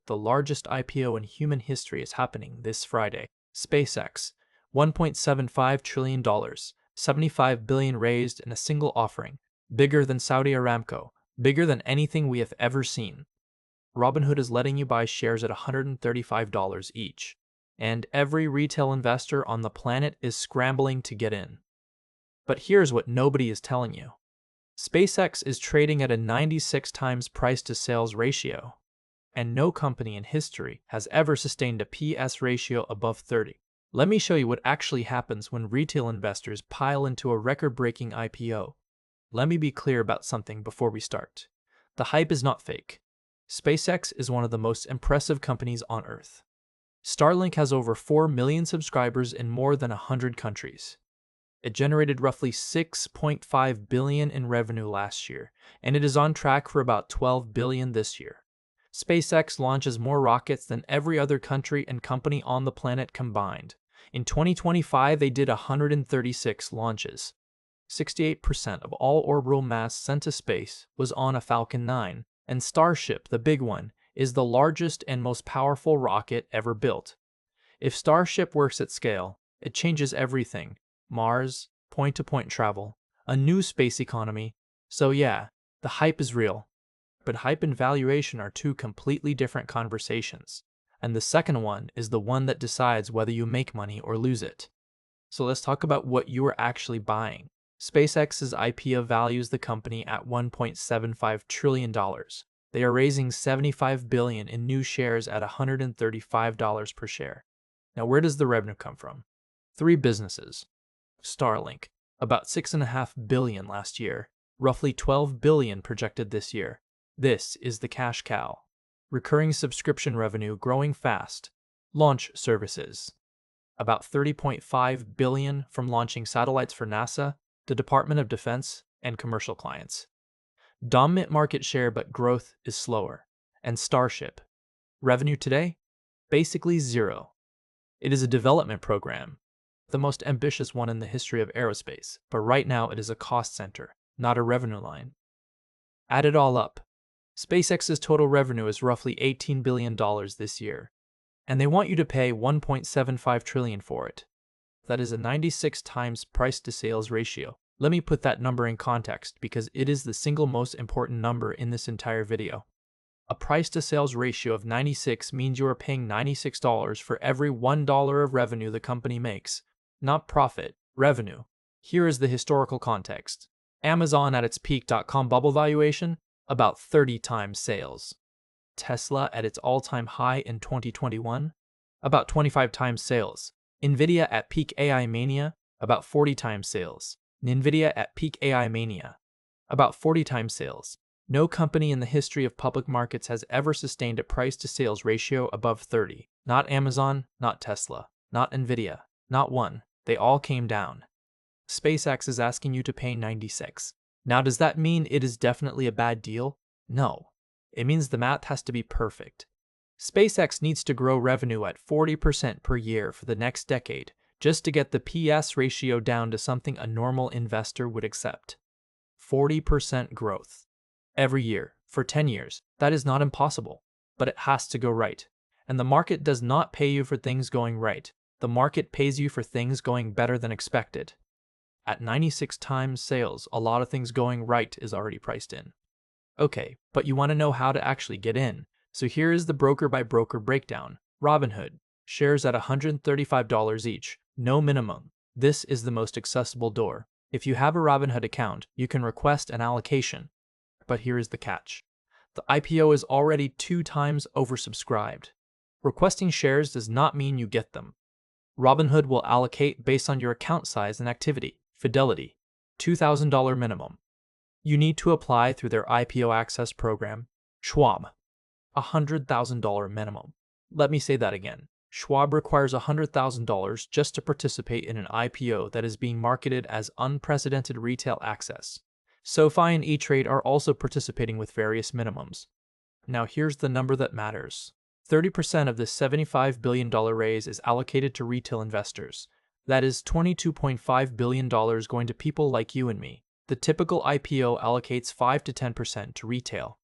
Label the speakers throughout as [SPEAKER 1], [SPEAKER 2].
[SPEAKER 1] the largest IPO in human history is happening this Friday. SpaceX, $1.75 trillion, 75 billion raised in a single offering, bigger than Saudi Aramco, bigger than anything we have ever seen. Robinhood is letting you buy shares at $135 each, and every retail investor on the planet is scrambling to get in. But here's what nobody is telling you. SpaceX is trading at a 96 times price-to-sales ratio, and no company in history has ever sustained a PS ratio above 30. Let me show you what actually happens when retail investors pile into a record-breaking IPO. Let me be clear about something before we start. The hype is not fake. SpaceX is one of the most impressive companies on Earth. Starlink has over 4 million subscribers in more than 100 countries. It generated roughly $6.5 billion in revenue last year, and it is on track for about $12 billion this year. SpaceX launches more rockets than every other country and company on the planet combined. In 2025, they did 136 launches. 68% of all orbital mass sent to space was on a Falcon 9, and Starship, the big one, is the largest and most powerful rocket ever built. If Starship works at scale, it changes everything. Mars, point-to-point travel, a new space economy. So yeah, the hype is real. But hype and valuation are two completely different conversations. And the second one is the one that decides whether you make money or lose it. So let's talk about what you are actually buying. SpaceX's IPO values the company at $1.75 trillion. They are raising $75 billion in new shares at $135 per share. Now, where does the revenue come from? 3 businesses. Starlink, about $6.5 billion last year, roughly $12 billion projected this year. This is the cash cow. Recurring subscription revenue growing fast. Launch services, about $30.5 billion from launching satellites for NASA, the Department of Defense, and commercial clients. Dominant market share, but growth is slower. And Starship, revenue today? Basically zero. It is a development program, the most ambitious one in the history of aerospace, but right now it is a cost center, not a revenue line. Add it all up. SpaceX's total revenue is roughly $18 billion this year, and they want you to pay $1.75 trillion for it. That is a 96 times price-to-sales ratio. Let me put that number in context because it is the single most important number in this entire video. A price-to-sales ratio of 96 means you are paying $96 for every $1 of revenue the company makes. Not profit, revenue. Here is the historical context. Amazon at its peak.com bubble valuation, about 30 times sales. Tesla at its all-time high in 2021, about 25 times sales. Nvidia at peak AI mania, about 40 times sales. Nvidia at peak AI mania, about 40 times sales. No company in the history of public markets has ever sustained a price-to-sales ratio above 30. Not Amazon, not Tesla, not Nvidia, not one. They all came down. SpaceX is asking you to pay 96. Now, does that mean it is definitely a bad deal? No. It means the math has to be perfect. SpaceX needs to grow revenue at 40% per year for the next decade just to get the PS ratio down to something a normal investor would accept. 40% growth. Every year, for 10 years. That is not impossible, but it has to go right. And the market does not pay you for things going right. The market pays you for things going better than expected. At 96 times sales, a lot of things going right is already priced in. Okay, but you want to know how to actually get in. So here is the broker-by-broker breakdown. Robinhood, shares at $135 each, no minimum. This is the most accessible door. If you have a Robinhood account, you can request an allocation. But here is the catch. The IPO is already 2 times oversubscribed. Requesting shares does not mean you get them. Robinhood will allocate based on your account size and activity. Fidelity, $2,000 minimum. You need to apply through their IPO access program. Schwab, $100,000 minimum. Let me say that again. Schwab requires $100,000 just to participate in an IPO that is being marketed as unprecedented retail access. SoFi and E-Trade are also participating with various minimums. Now here's the number that matters. 30% of the $75 billion raise is allocated to retail investors. That is $22.5 billion going to people like you and me. The typical IPO allocates 5 to 10% to retail.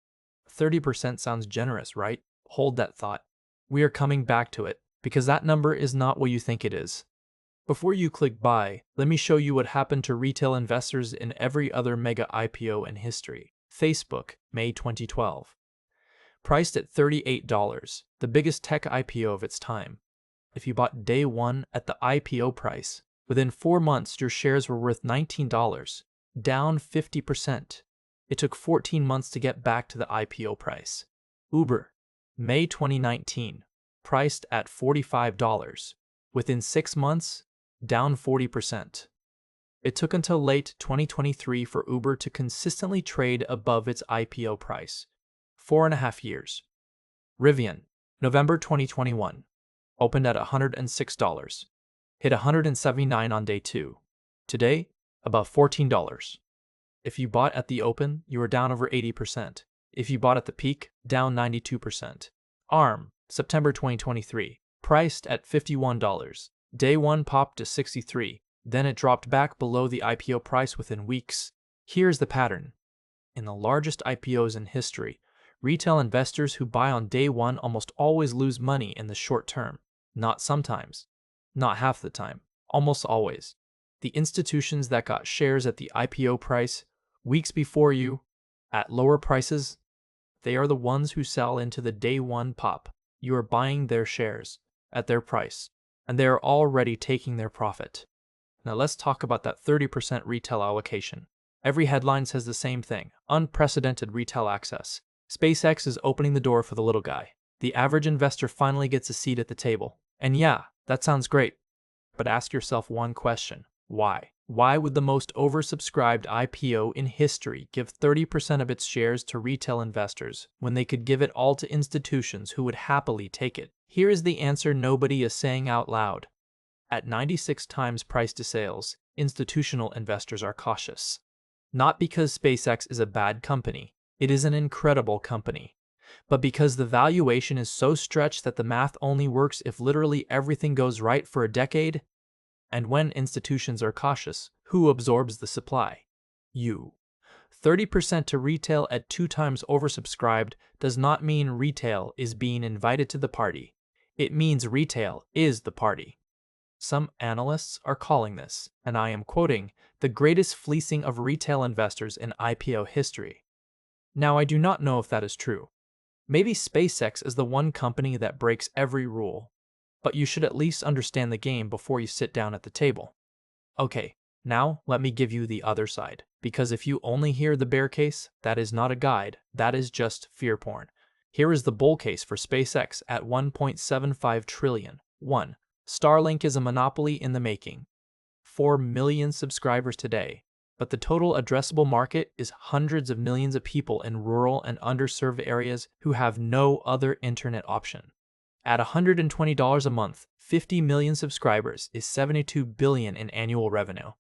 [SPEAKER 1] 30% sounds generous, right? Hold that thought. We are coming back to it, because that number is not what you think it is. Before you click buy, let me show you what happened to retail investors in every other mega IPO in history. Facebook, May 2012. Priced at $38, the biggest tech IPO of its time. If you bought day one at the IPO price, within 4 months your shares were worth $19, down 50%. It took 14 months to get back to the IPO price. Uber, May 2019, priced at $45. Within 6 months, down 40%. It took until late 2023 for Uber to consistently trade above its IPO price. 4.5 years. Rivian, November 2021, opened at $106. Hit $179 on day 2. Today, above $14. If you bought at the open, you were down over 80%. If you bought at the peak, down 92%. ARM, September 2023, priced at $51. Day 1 popped to 63, then it dropped back below the IPO price within weeks. Here's the pattern. In the largest IPOs in history, retail investors who buy on day 1 almost always lose money in the short term. Not sometimes. Not half the time. Almost always. The institutions that got shares at the IPO price weeks before you, at lower prices, they are the ones who sell into the day 1 pop. You are buying their shares at their price, and they are already taking their profit. Now let's talk about that 30% retail allocation. Every headline says the same thing: unprecedented retail access. SpaceX is opening the door for the little guy. The average investor finally gets a seat at the table. And yeah, that sounds great. But ask yourself one question: why? Why would the most oversubscribed IPO in history give 30% of its shares to retail investors when they could give it all to institutions who would happily take it? Here is the answer nobody is saying out loud. At 96 times price to sales, institutional investors are cautious. Not because SpaceX is a bad company, it is an incredible company, but because the valuation is so stretched that the math only works if literally everything goes right for a decade. And when institutions are cautious, who absorbs the supply? You. 30% to retail at 2 times oversubscribed does not mean retail is being invited to the party. It means retail is the party. Some analysts are calling this, and I am quoting, the greatest fleecing of retail investors in IPO history. Now, I do not know if that is true. Maybe SpaceX is the one company that breaks every rule, but you should at least understand the game before you sit down at the table. Okay, now let me give you the other side, because if you only hear the bear case, that is not a guide, that is just fear porn. Here is the bull case for SpaceX at $1.75 trillion. 1. Starlink is a monopoly in the making. 4 million subscribers today, but the total addressable market is hundreds of millions of people in rural and underserved areas who have no other internet option. At $120 a month, 50 million subscribers is $72 billion in annual revenue.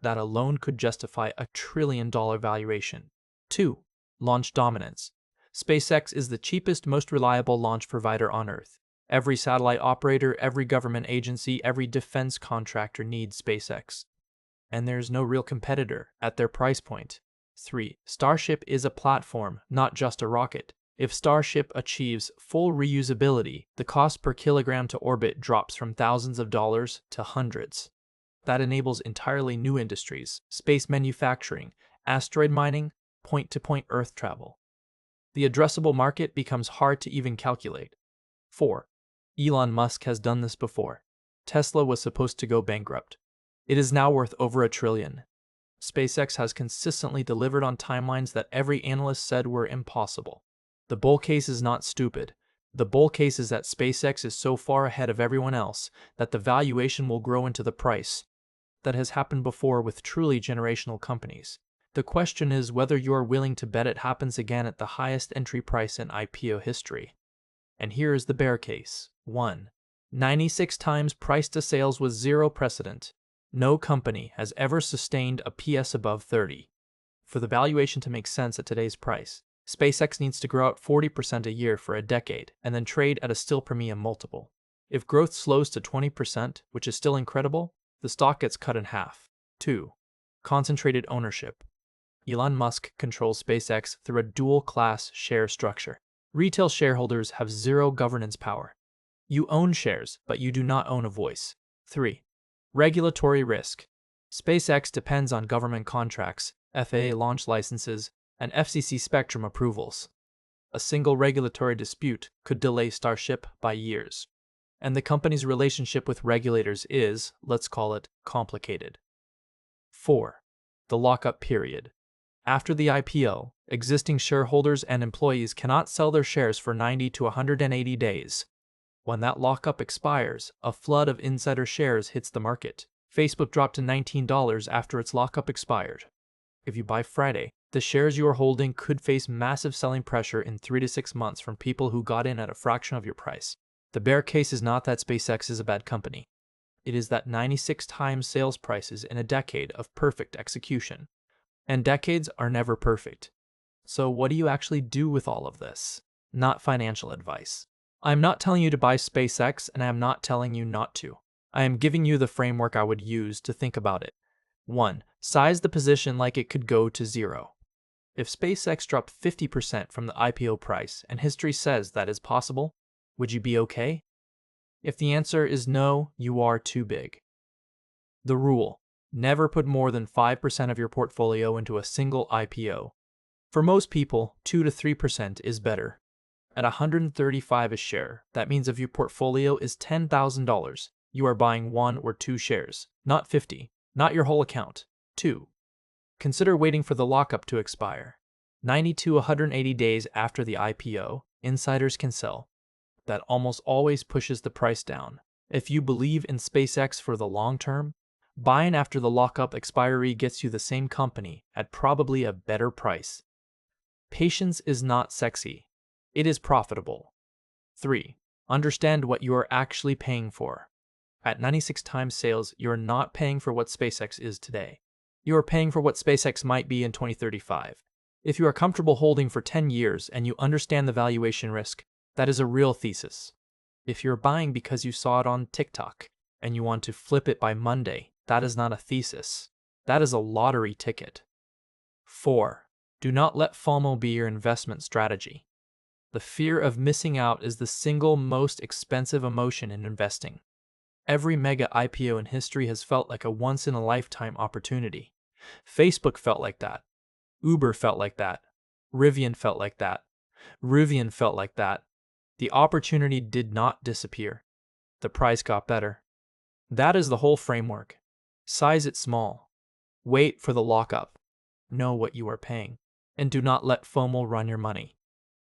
[SPEAKER 1] That alone could justify a $1 trillion valuation. 2. Launch dominance. SpaceX is the cheapest, most reliable launch provider on Earth. Every satellite operator, every government agency, every defense contractor needs SpaceX. And there's no real competitor at their price point. 3. Starship is a platform, not just a rocket. If Starship achieves full reusability, the cost per kilogram to orbit drops from thousands of dollars to hundreds. That enables entirely new industries: space manufacturing, asteroid mining, point-to-point Earth travel. The addressable market becomes hard to even calculate. 4. Elon Musk has done this before. Tesla was supposed to go bankrupt. It is now worth over $1 trillion. SpaceX has consistently delivered on timelines that every analyst said were impossible. The bull case is not stupid. The bull case is that SpaceX is so far ahead of everyone else that the valuation will grow into the price. That has happened before with truly generational companies. The question is whether you are willing to bet it happens again at the highest entry price in IPO history. And here is the bear case. 1. 96 times price to sales with zero precedent. No company has ever sustained a PS above 30. For the valuation to make sense at today's price, SpaceX needs to grow at 40% a year for a decade and then trade at a still premium multiple. If growth slows to 20%, which is still incredible, the stock gets cut in half. 2. Concentrated ownership. Elon Musk controls SpaceX through a dual-class share structure. Retail shareholders have zero governance power. You own shares, but you do not own a voice. 3. Regulatory risk. SpaceX depends on government contracts, FAA launch licenses, and FCC spectrum approvals. A single regulatory dispute could delay Starship by years. And the company's relationship with regulators is, let's call it, complicated. 4. The lockup period. After the IPO, existing shareholders and employees cannot sell their shares for 90 to 180 days. When that lockup expires, a flood of insider shares hits the market. Facebook dropped to $19 after its lockup expired. If you buy Friday, the shares you are holding could face massive selling pressure in 3 to 6 months from people who got in at a fraction of your price. The bear case is not that SpaceX is a bad company. It is that 96 times sales prices in a decade of perfect execution. And decades are never perfect. So what do you actually do with all of this? Not financial advice. I'm not telling you to buy SpaceX, and I am not telling you not to. I am giving you the framework I would use to think about it. 1. Size the position like it could go to zero. If SpaceX dropped 50% from the IPO price, and history says that is possible, would you be okay? If the answer is no, you are too big. The rule: never put more than 5% of your portfolio into a single IPO. For most people, 2 to 3% is better. At $135 a share, that means if your portfolio is $10,000, you are buying 1 or 2 shares, not 50, not your whole account. 2. Consider waiting for the lockup to expire. 90 to 180 days after the IPO, insiders can sell. That almost always pushes the price down. If you believe in SpaceX for the long term, buying after the lockup expiry gets you the same company at probably a better price. Patience is not sexy. It is profitable. 3. Understand what you are actually paying for. At 96 times sales, you are not paying for what SpaceX is today. You are paying for what SpaceX might be in 2035. If you are comfortable holding for 10 years and you understand the valuation risk, that is a real thesis. If you're buying because you saw it on TikTok and you want to flip it by Monday, that is not a thesis. That is a lottery ticket. 4. Do not let FOMO be your investment strategy. The fear of missing out is the single most expensive emotion in investing. Every mega IPO in history has felt like a once-in-a-lifetime opportunity. Facebook felt like that. Uber felt like that. Rivian felt like that. Rivian felt like that. The opportunity did not disappear. The price got better. That is the whole framework. Size it small. Wait for the lockup. Know what you are paying. And do not let FOMO run your money.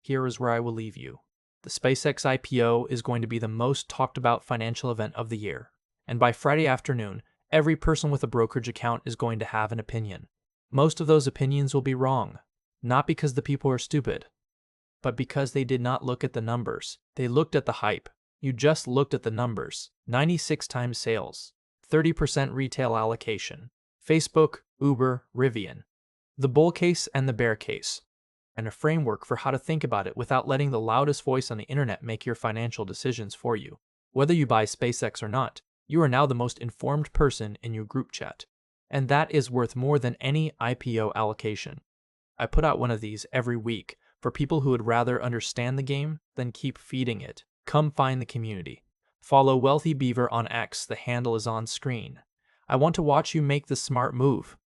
[SPEAKER 1] Here is where I will leave you. The SpaceX IPO is going to be the most talked about financial event of the year. And by Friday afternoon, every person with a brokerage account is going to have an opinion. Most of those opinions will be wrong. Not because the people are stupid, but because they did not look at the numbers. They looked at the hype. You just looked at the numbers. 96 times sales. 30% retail allocation. Facebook, Uber, Rivian. The bull case and the bear case. And a framework for how to think about it without letting the loudest voice on the internet make your financial decisions for you. Whether you buy SpaceX or not, you are now the most informed person in your group chat. And that is worth more than any IPO allocation. I put out one of these every week for people who would rather understand the game than keep feeding it. Come find the community. Follow Wealthy Beaver on X, the handle is on screen. I want to watch you make the smart move.